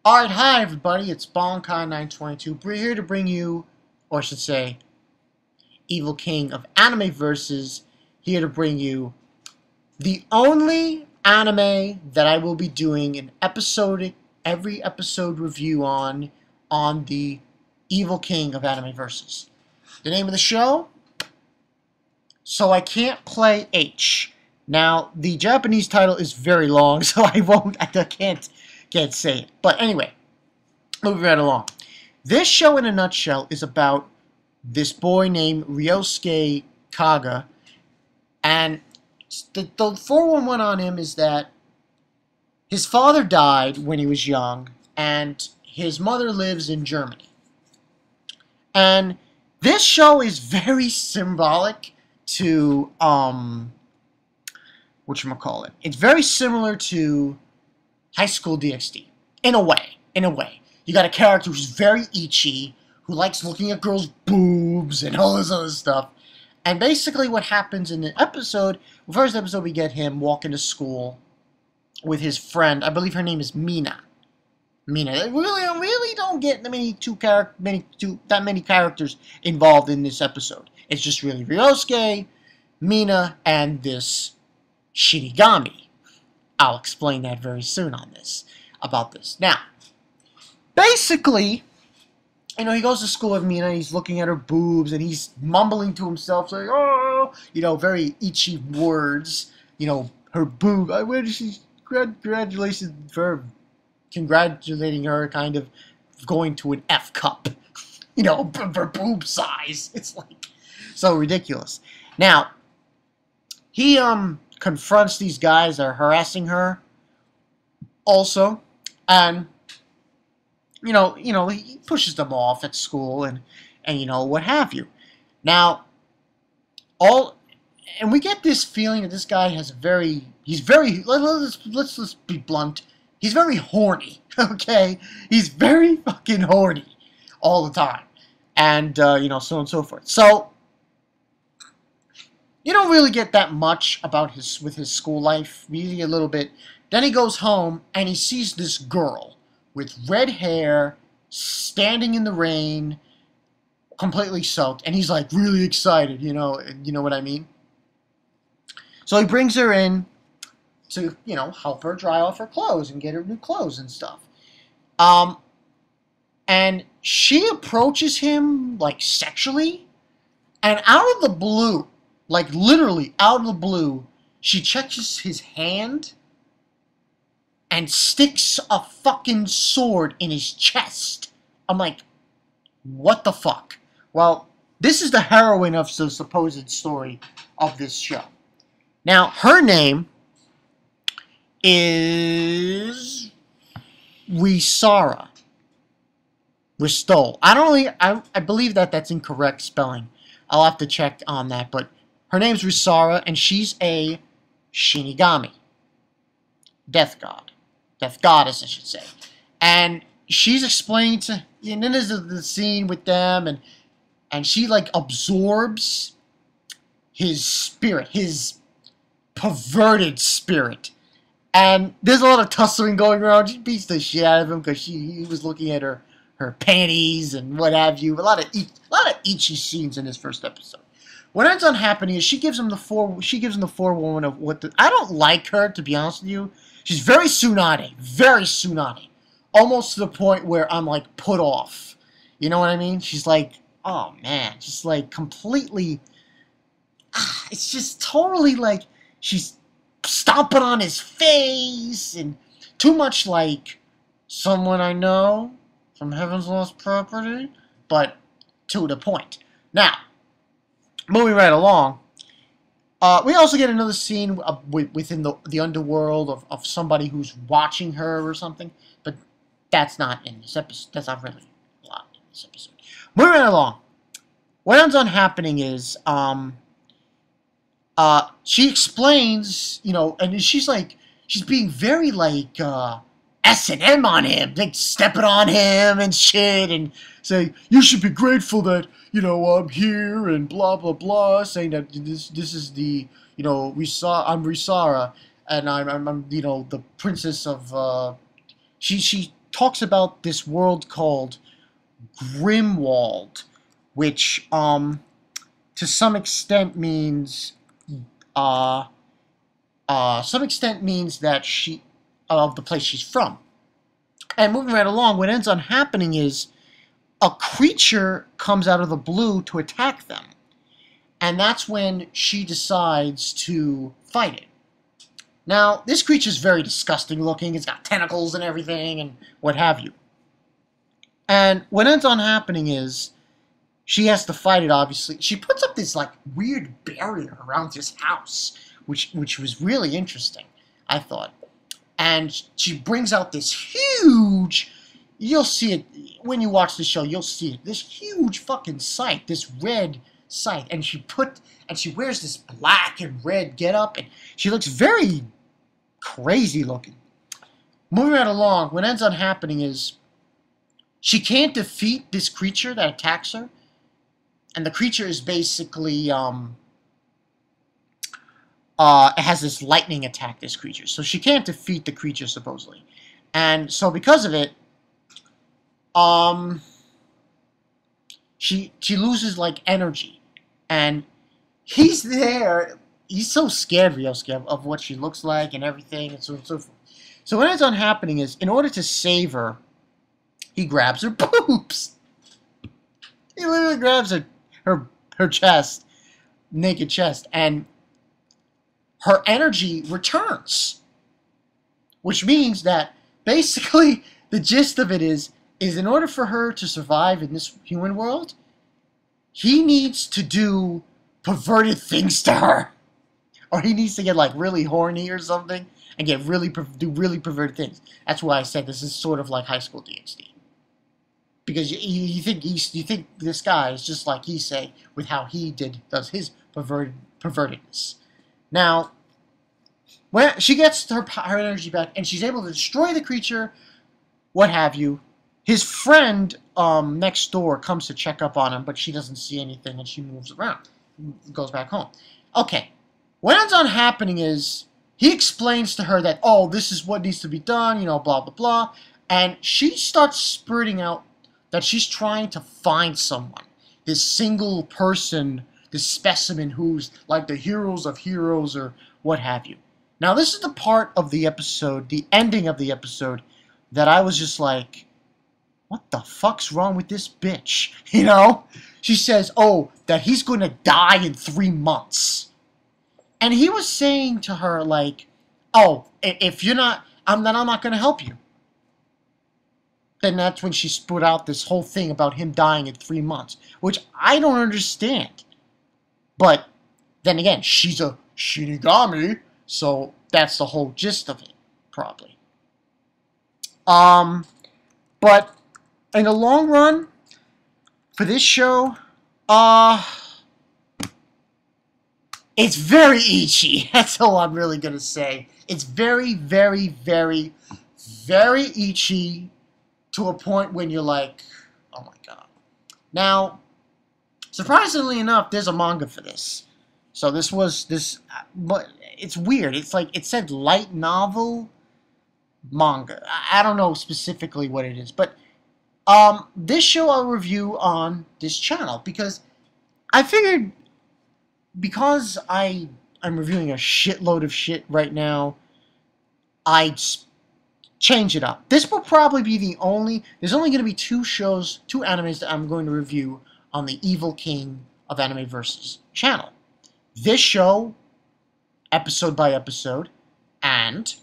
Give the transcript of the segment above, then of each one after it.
Alright, hi everybody, it's Bonkai922. We're here to bring you, or I should say, Evil King of Anime Versus, here to bring you the only anime that I will be doing an every episode review on the Evil King of Anime Versus. The name of the show? So I Can't Play H. Now, the Japanese title is very long, so I can't say it. But anyway, moving right along. This show in a nutshell is about this boy named Ryosuke Kaga, and the 411 on him is that his father died when he was young, and his mother lives in Germany. And this show is very symbolic to, whatchamacallit. It's very similar to High School DxD, in a way. You got a character who's very ecchi, who likes looking at girls' boobs and all this other stuff. And basically what happens in the episode, the first episode we get him walking to school with his friend, I believe her name is Mina. They really don't get that many characters involved in this episode. It's just really Ryosuke, Mina, and this Shinigami. I'll explain that very soon about this. Now, basically, he goes to school with Mina, he's looking at her boobs, and he's mumbling to himself, saying, oh, very ecchi words, her boob, where did she, congratulations for congratulating her, kind of going to an F cup, her boob size. It's like, so ridiculous. Now, he, confronts these guys that are harassing her also, and he pushes them off at school and what have you. Now, and we get this feeling that this guy has let's be blunt, he's very horny. Okay, he's very fucking horny all the time, and so on and so forth. So you don't really get that much about his school life. We get a little bit. Then he goes home and he sees this girl with red hair standing in the rain, completely soaked, and he's like really excited. You know what I mean? So he brings her in to help her dry off her clothes and get her new clothes and stuff. And she approaches him like sexually, and out of the blue. Like, literally, out of the blue, she touches his hand and sticks a fucking sword in his chest. I'm like, what the fuck? Well, this is the heroine of the supposed story of this show. Now, her name is RISARA. Ristol. I believe that that's incorrect spelling. I'll have to check on that, but her name's RISARA, and she's a Shinigami. Death goddess, I should say. And she's explaining and then there's the scene with them, and she, like, absorbs his spirit, his perverted spirit. And there's a lot of tussling going around. She beats the shit out of him because he was looking at her panties and what have you. A lot of ecchi scenes in this first episode. What ends up happening is she gives him the forewarning of what I don't like her, to be honest with you. She's very tsunade, almost to the point where I'm like put off. You know what I mean? She's like, oh man, just like completely. It's just totally like she's stomping on his face and too much like someone I know from Heaven's Lost Property, but to the point. Now, moving right along, we also get another scene within the underworld of somebody who's watching her or something, but that's not in this episode. That's not really a lot in this episode. Moving right along, what ends up happening is she explains, and she's being very like S&M on him, like stepping on him and shit, and say, you should be grateful that, I'm here, and blah, blah, blah, saying that this is the, I'm RISARA, and I'm the princess of, she talks about this world called Grimwald, which to some extent means that she of the place she's from. And moving right along, what ends on happening is a creature comes out of the blue to attack them. And that's when she decides to fight it. Now, this creature's very disgusting looking. It's got tentacles and everything and what have you. And what ends on happening is she has to fight it, obviously. She puts up this like weird barrier around this house, which was really interesting, I thought. And she brings out this huge, you'll see it when you watch the show, you'll see it, this huge fucking scythe, this red scythe, and she wears this black and red getup, and she looks very crazy looking. Moving right along, what ends up happening is she can't defeat this creature that attacks her, and the creature is basically it has this lightning attack, this creature. So she can't defeat the creature, supposedly. And so because of it, she loses, like, energy. And he's there. He's so scared, real scared, of what she looks like and everything, and so on and so forth. So what ends on happening is, in order to save her, he grabs her boobs. He literally grabs her chest, naked chest, and her energy returns. Which means that basically the gist of it is in order for her to survive in this human world, he needs to do perverted things to her. Or he needs to get like really horny or something and get do really perverted things. That's why I said this is sort of like high school DxD. Because you think this guy is just like Issei with how he does his pervertedness. Now, when she gets her energy back and she's able to destroy the creature, what have you, his friend next door comes to check up on him, but she doesn't see anything and she moves around, goes back home. Okay, what ends on happening is he explains to her that, oh, this is what needs to be done, you know, blah, blah, blah, and she starts spurting out that she's trying to find someone, this single person, this specimen who's like the heroes of heroes or what have you. Now, this is the part of the episode, the ending of the episode, that I was just like, what the fuck's wrong with this bitch? You know? She says, oh, that he's going to die in 3 months. And he was saying to her, like, oh, if you're not, then I'm not going to help you. Then that's when she put out this whole thing about him dying in 3 months, which I don't understand. But then again, she's a Shinigami, so that's the whole gist of it, probably. But in the long run, for this show, it's very ecchi. That's all I'm really gonna say. It's very, very, very, very ecchi to a point when you're like, oh my god. Now, surprisingly enough, there's a manga for this. So but it's weird. It's like, it said light novel manga. I don't know specifically what it is, but this show I'll review on this channel because I figured, because I'm reviewing a shitload of shit right now, I'd change it up. This will probably be there's only going to be 2 animes that I'm going to review on the Evil King of Anime Versus channel. This show, episode by episode, and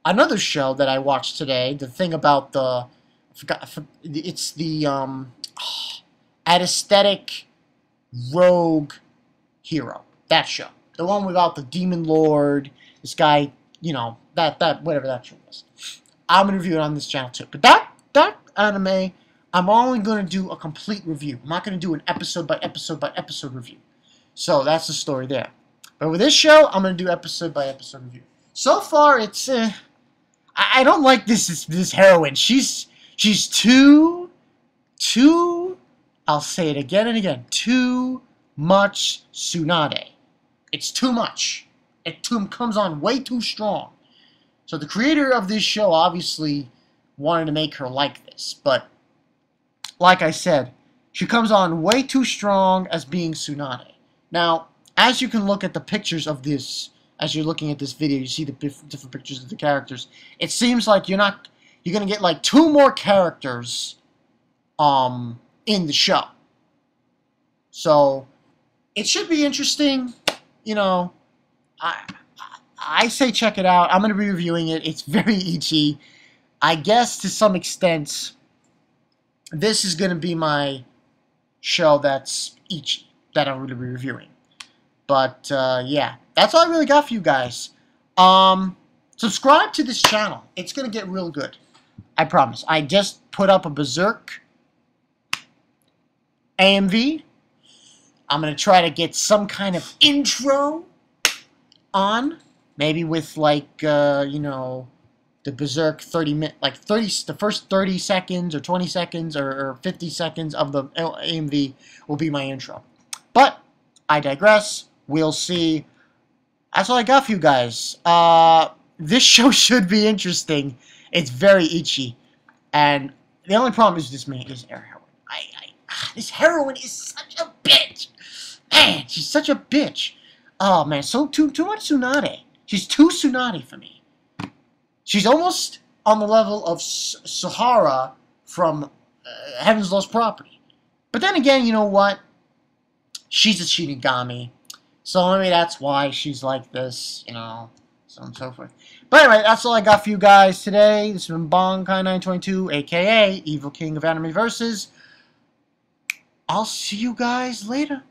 another show that I watched today, the thing about it's the aesthetic rogue hero. That show. The one without the demon lord, this guy, you know, whatever that show was. I'm going to review it on this channel too. But that anime, I'm only going to do a complete review. I'm not going to do an episode by episode by episode review. So that's the story there. But with this show, I'm going to do episode by episode review. So far, it's I don't like this heroine. She's too I'll say it again and again. Too much tsunade. It's too much. It comes on way too strong. So the creator of this show obviously wanted to make her like this. But, like I said, she comes on way too strong as being Tsunade. Now, as you can look at the pictures of this, as you're looking at this video, you see the different pictures of the characters. It seems like you're going to get like 2 more characters in the show. So, it should be interesting. You know, I say check it out. I'm going to be reviewing it. It's very ecchi. I guess to some extent, this is going to be my show that's ecchi, that I'm going to be reviewing. But, yeah, that's all I really got for you guys. Subscribe to this channel. It's going to get real good. I promise. I just put up a Berserk AMV. I'm going to try to get some kind of intro on. Maybe with, like, you know, the Berserk 30-minute, like, the first 30 seconds or 20 seconds or 50 seconds of the AMV will be my intro. But, I digress. We'll see. That's all I got for you guys. This show should be interesting. It's very ecchi. And the only problem is this man is heroine. This heroine is such a bitch. Man, she's such a bitch. Oh, man, so too much Tsunade. She's too Tsunade for me. She's almost on the level of Sahara from Heaven's Lost Property. But then again, you know what? She's a Shinigami. So maybe that's why she's like this, you know, so on and so forth. But anyway, that's all I got for you guys today. This has been Bonkai922, a.k.a. Evil King of Anime Versus. I'll see you guys later.